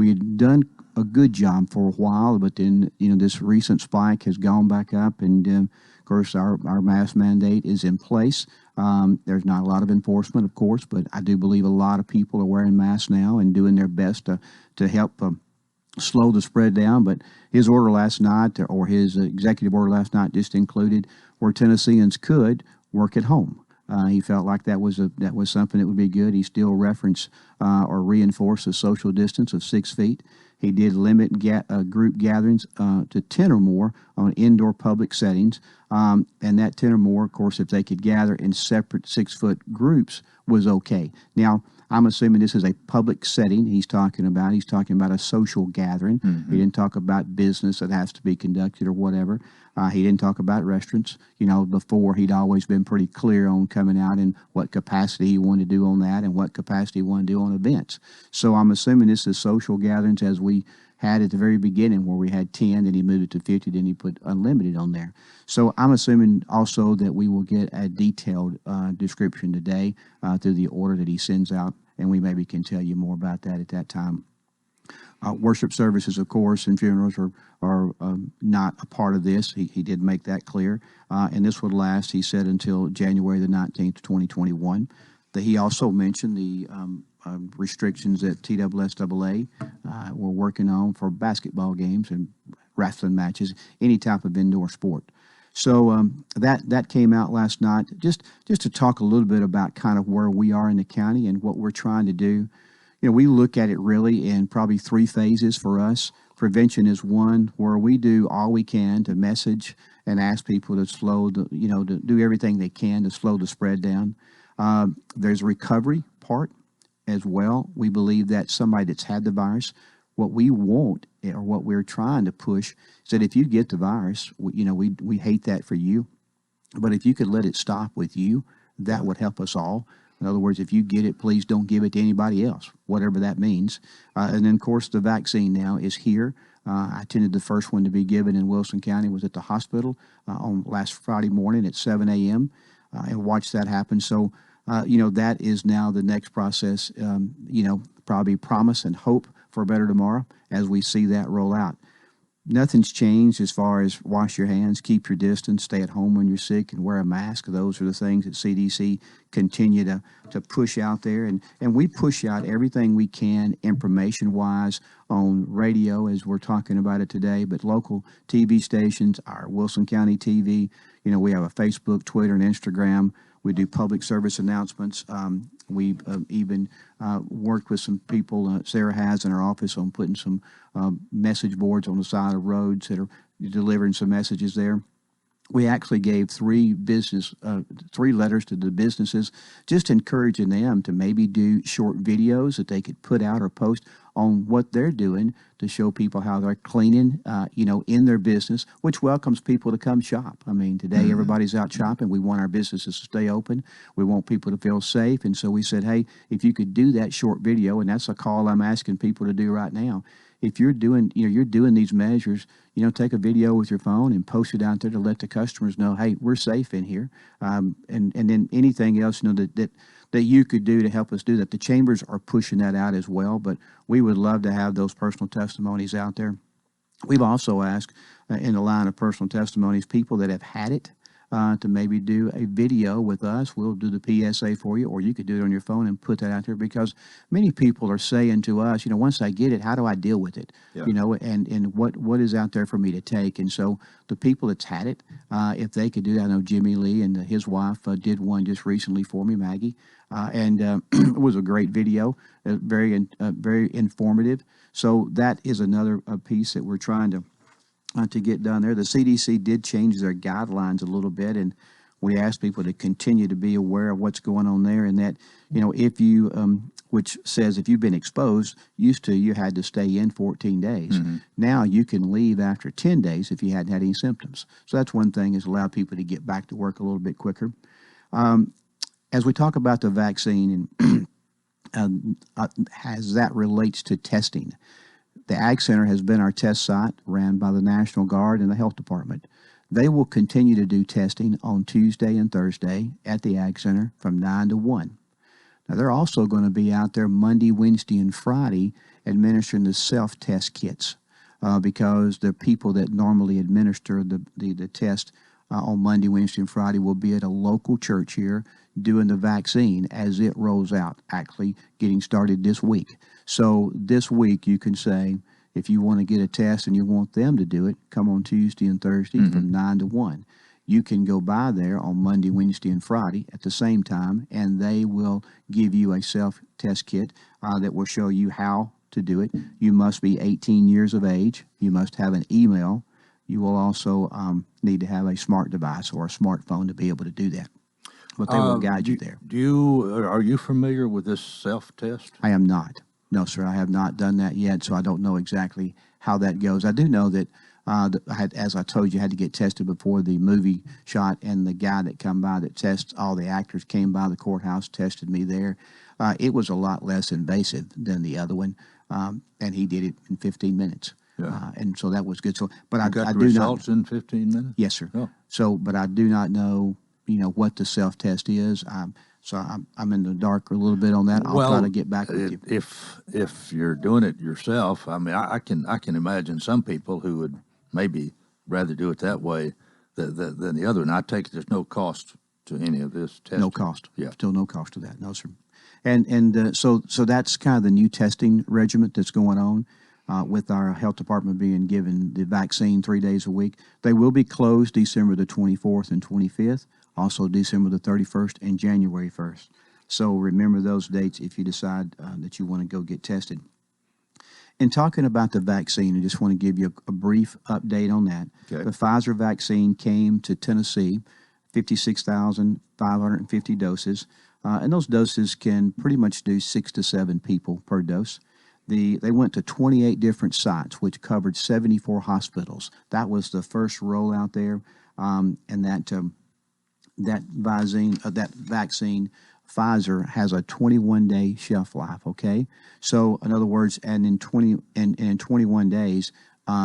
had done a good job for a while, but then this recent spike has gone back up, and of course our mask mandate is in place. There's not a lot of enforcement, of course, but I do believe a lot of people are wearing masks now and doing their best to help slow the spread down. But his order last night, or his executive order last night, just included where Tennesseans could work at home. He felt like that was something that would be good. He still referenced or reinforced a social distance of 6 feet. He did limit group gatherings to 10 or more on indoor public settings. And that 10 or more, of course, if they could gather in separate 6-foot groups, was okay. Now, I'm assuming this is a public setting he's talking about. He's talking about a social gathering. Mm-hmm. He didn't talk about business that has to be conducted or whatever. He didn't talk about restaurants. Before he'd always been pretty clear on coming out and what capacity he wanted to do on that and what capacity he wanted to do on events. So I'm assuming this is social gatherings as we had at the very beginning, where we had 10, then he moved it to 50, then he put unlimited on there. So I'm assuming also that we will get a detailed description today through the order that he sends out, and we maybe can tell you more about that at that time. Worship services, of course, and funerals are not a part of this. He did make that clear. And this would last, he said, until January the 19th, 2021. He also mentioned the restrictions that TSSAA were working on for basketball games and wrestling matches, any type of indoor sport. So that came out last night. Just to talk a little bit about kind of where we are in the county and what we're trying to do. We look at it really in probably 3 phases for us. Prevention is one, where we do all we can to message and ask people to to do everything they can to slow the spread down. There's a recovery part as well. We believe that somebody that's had the virus, what we want or what we're trying to push is that if you get the virus, we hate that for you, but if you could let it stop with you, that would help us all. In other words, if you get it, please don't give it to anybody else, whatever that means. And then, of course, the vaccine now is here. I attended the first one to be given in Wilson County, was at the hospital on last Friday morning at 7 a.m. And watched that happen. So, that is now the next process, probably promise and hope for a better tomorrow as we see that roll out. Nothing's changed as far as wash your hands, keep your distance, stay at home when you're sick, and wear a mask. Those are the things that CDC continue to push out there. And we push out everything we can information-wise on radio as we're talking about it today, but local TV stations, our Wilson County TV, we have a Facebook, Twitter, and Instagram. We do public service announcements. We've even worked with some people Sarah has in our office on putting some message boards on the side of roads that are delivering some messages there. We actually gave 3 letters to the businesses, just encouraging them to maybe do short videos that they could put out or post on what they're doing to show people how they're cleaning, in their business, which welcomes people to come shop. I mean, today everybody's out shopping. We want our businesses to stay open. We want people to feel safe. And so we said, hey, if you could do that short video, and that's a call I'm asking people to do right now. If you're doing, you're doing these measures, take a video with your phone and post it out there to let the customers know, hey, we're safe in here. And then anything else, that you could do to help us do that. The chambers are pushing that out as well, but we would love to have those personal testimonies out there. We've also asked in the line of personal testimonies, people that have had it, to maybe do a video with us. We'll do the PSA for you, or you could do it on your phone and put that out there, because many people are saying to us, once I get it, how do I deal with it? Yeah. And what is out there for me to take? And so the people that's had it, if they could do that, I know Jimmy Lee and his wife did one just recently for me, Maggie, and it was a great video, very informative. So that is another piece that we're trying to get done there. The CDC did change their guidelines a little bit, and we asked people to continue to be aware of what's going on there, and that, if you, which says if you've been exposed, used to you had to stay in 14 days. Mm-hmm. Now you can leave after 10 days if you hadn't had any symptoms. So that's one thing, is allow people to get back to work a little bit quicker. As we talk about the vaccine and as that relates to testing, the Ag Center has been our test site, ran by the National Guard and the Health Department. They will continue to do testing on Tuesday and Thursday at the Ag Center from 9 to 1. Now, they're also going to be out there Monday, Wednesday, and Friday administering the self-test kits, because the people that normally administer the test on Monday, Wednesday, and Friday will be at a local church here doing the vaccine as it rolls out, actually getting started this week. So this week you can say, if you want to get a test and you want them to do it, come on Tuesday and Thursday from 9 to 1. You can go by there on Monday, Wednesday, and Friday at the same time, and they will give you a self-test kit that will show you how to do it. You must be 18 years of age. You must have an email. You will also need to have a smart device or a smartphone to be able to do that. But they will guide you there. Are you familiar with this self-test? I am not. No, sir, I have not done that yet, so I don't know exactly how that goes. I do know that, as I told you, I had to get tested before the movie shot, and the guy that come by that tests all the actors came by the courthouse, tested me there. It was a lot less invasive than the other one, and he did it in 15 minutes. Yeah. And so that was good. So, but You got I the do results not. in 15 minutes? Yes, sir. Oh. So, but I do not know, what the self-test is. So I'm in the dark a little bit on that. I'll try to get back with you. If you're doing it yourself, I mean, I can imagine some people who would maybe rather do it that way than the other. And I take it there's no cost to any of this testing. No cost. Yeah. Still no cost to that. No, sir. And so that's kind of the new testing regimen that's going on. With our health department being given the vaccine 3 days a week. They will be closed December the 24th and 25th, also December the 31st and January 1st. So remember those dates if you decide that you want to go get tested. In talking about the vaccine, I just want to give you a brief update on that. Okay. The Pfizer vaccine came to Tennessee, 56,550 doses, and those doses can pretty much do 6 to 7 people per dose. They went to 28 different sites, which covered 74 hospitals. That was the first rollout there, and that vaccine, Pfizer has a 21-day shelf life. Okay, so in other words, and in 21 days,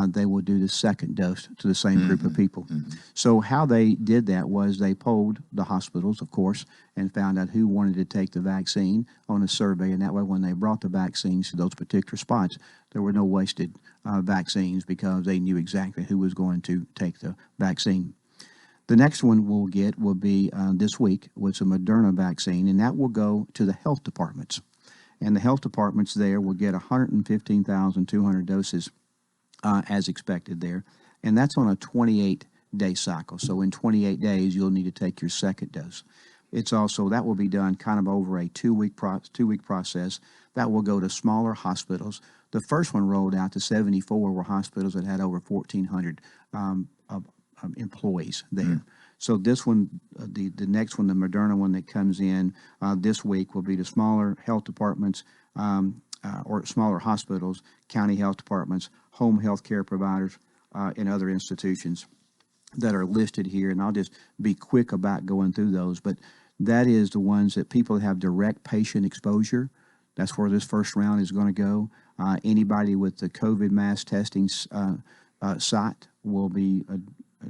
they will do the second dose to the same group of people. So how they did that was they polled the hospitals, of course, and found out who wanted to take the vaccine on a survey. And that way, when they brought the vaccines to those particular spots, there were no wasted vaccines because they knew exactly who was going to take the vaccine. The next one we'll get will be this week, with a Moderna vaccine, and that will go to the health departments. And the health departments there will get 115,200 doses as expected there. And that's on a 28-day cycle. So in 28 days, you'll need to take your second dose. It's also, that will be done kind of over a two-week process. That will go to smaller hospitals. The first one rolled out to 74 were hospitals that had over 1,400 employees there. So this one, the next one, the Moderna one that comes in this week, will be to smaller health departments or smaller hospitals, county health departments, home health care providers, and other institutions that are listed here. And I'll just be quick about going through those. But that is the ones that people have direct patient exposure. That's where this first round is going to go. Anybody with the COVID mass testing site will be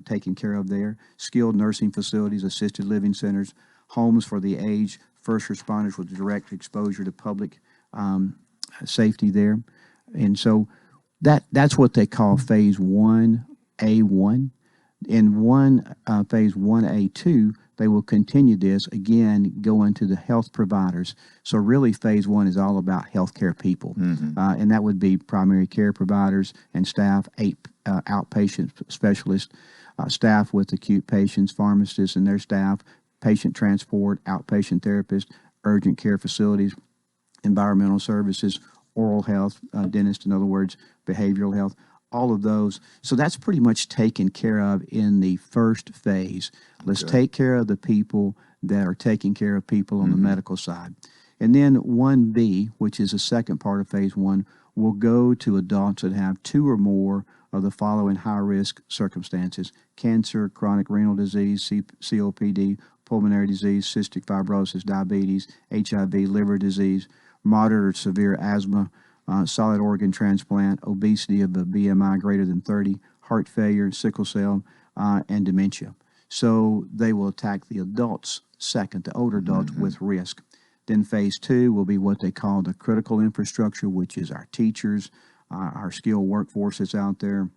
taken care of there. Skilled nursing facilities, assisted living centers, homes for the aged, first responders with direct exposure to public safety there. And so that's what they call phase 1A1. In phase 1A2, they will continue this, again, going to the health providers. So really, phase 1 is all about healthcare people. And that would be primary care providers and staff, 8 outpatient specialists, staff with acute patients, pharmacists and their staff, patient transport, outpatient therapists, urgent care facilities, environmental services, oral health, dentist, in other words, behavioral health, all of those. So that's pretty much taken care of in the first phase. Let's take care of the people that are taking care of people on the medical side. And then 1B, which is the second part of phase 1, will go to adults that have 2 or more of the following high-risk circumstances: cancer, chronic renal disease, COPD, pulmonary disease, cystic fibrosis, diabetes, HIV, liver disease, moderate or severe asthma, solid organ transplant, obesity of a BMI greater than 30, heart failure, sickle cell, and dementia. So they will attack the adults second, the older adults with risk. Then phase 2 will be what they call the critical infrastructure, which is our teachers, our skilled workforce that's out there,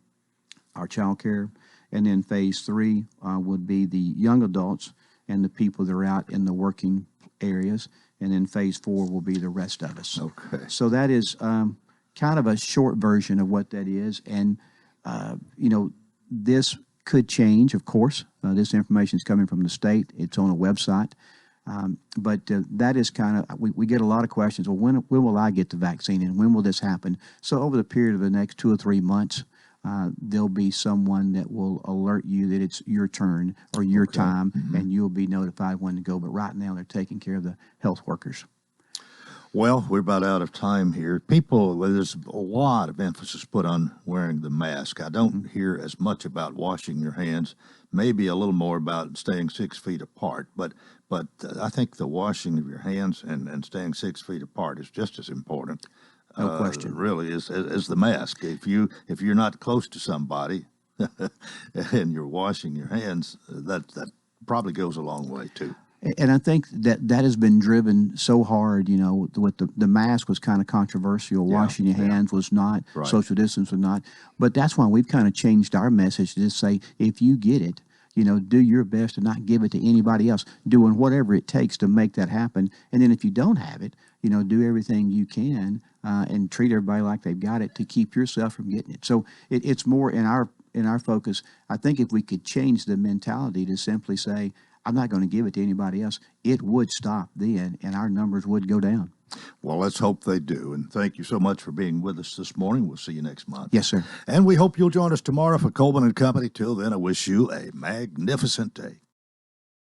our child care. And then phase 3 would be the young adults and the people that are out in the working areas. And then phase 4 will be the rest of us. Okay. So that is kind of a short version of what that is. And, this could change, of course. This information is coming from the state. It's on a website. But that is kind of, we get a lot of questions. Well, when will I get the vaccine and when will this happen? So over the period of the next 2 or 3 months, there'll be someone that will alert you that it's your turn or your time, and you'll be notified when to go. But right now, they're taking care of the health workers. Well, we're about out of time here. There's a lot of emphasis put on wearing the mask. I don't hear as much about washing your hands, maybe a little more about staying 6 feet apart. But I think the washing of your hands and staying 6 feet apart is just as important. No question. Really, is the mask. If you're not close to somebody and you're washing your hands, that probably goes a long way too. And I think that has been driven so hard, with the mask was kind of controversial. Washing your hands was not, social distance was not. But that's why we've kind of changed our message to just say, if you get it, do your best to not give it to anybody else, doing whatever it takes to make that happen. And then if you don't have it, do everything you can and treat everybody like they've got it to keep yourself from getting it. So it's more in our focus. I think if we could change the mentality to simply say, I'm not going to give it to anybody else, it would stop then, and our numbers would go down. Well, let's hope they do. And thank you so much for being with us this morning. We'll see you next month. Yes, sir. And we hope you'll join us tomorrow for Coleman and Company. Till then, I wish you a magnificent day.